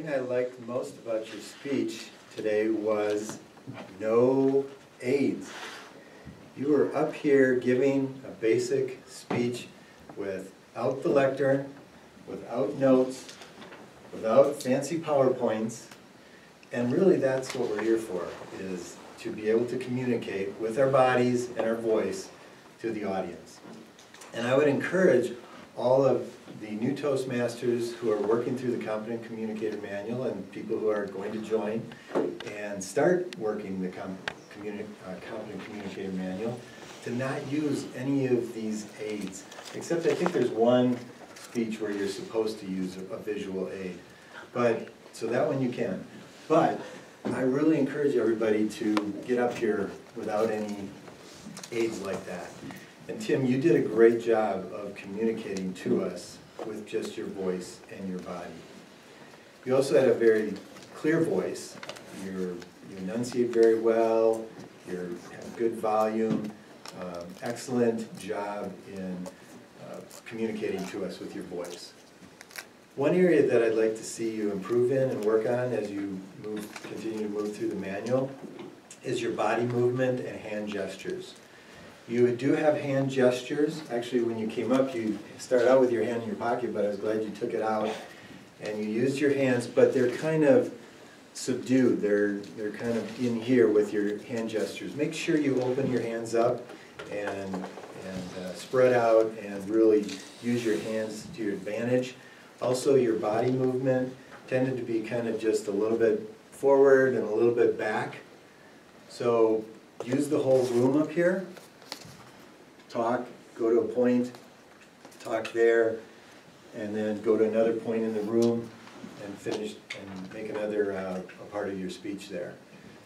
thing I liked most about your speech today was no aids. You were up here giving a basic speech without the lectern, without notes, without fancy PowerPoints, and really that's what we're here for, is to be able to communicate with our bodies and our voice to the audience. And I would encourage all of the new Toastmasters who are working through the Competent Communicator Manual and people who are going to join and start working the Competent Communicator Manual to not use any of these aids, except I think there's one speech where you're supposed to use a visual aid. So that one you can. But I really encourage everybody to get up here without any aids like that. And Tim, you did a great job of communicating to us with just your voice and your body. You also had a very clear voice. You enunciate very well. You have good volume. Excellent job in communicating to us with your voice. One area that I'd like to see you improve in and work on as you continue to move through the manual is your body movement and hand gestures. You do have hand gestures. Actually, when you came up, you started out with your hand in your pocket, but I was glad you took it out. And you used your hands, but they're kind of subdued. They're kind of in here with your hand gestures. Make sure you open your hands up and spread out and really use your hands to your advantage. Also, your body movement tended to be kind of just a little bit forward and a little bit back. So use the whole room up here. Talk, go to a point, talk there, and then go to another point in the room and finish and make another a part of your speech there.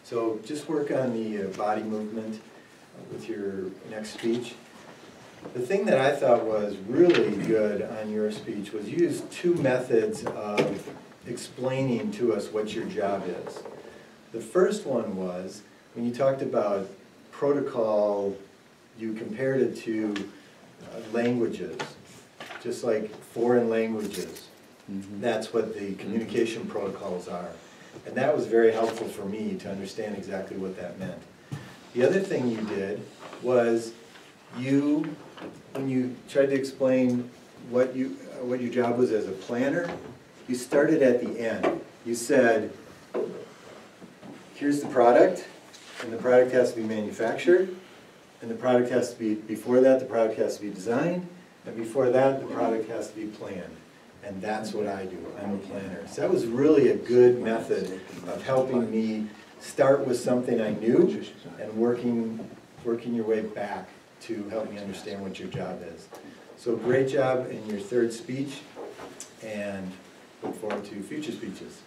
So just work on the body movement with your next speech. The thing that I thought was really good on your speech was you used two methods of explaining to us what your job is. The first one was when you talked about protocol, you compared it to languages, just like foreign languages. Mm-hmm. That's what the communication protocols are. And that was very helpful for me to understand exactly what that meant. The other thing you did was when you tried to explain what your job was as a planner, you started at the end. You said, here's the product, and the product has to be manufactured, and the product has to be, before that, the product has to be designed, and before that, the product has to be planned. And that's what I do. I'm a planner. So that was really a good method of helping me start with something I knew and working your way back to help me understand what your job is. So great job in your third speech, and look forward to future speeches.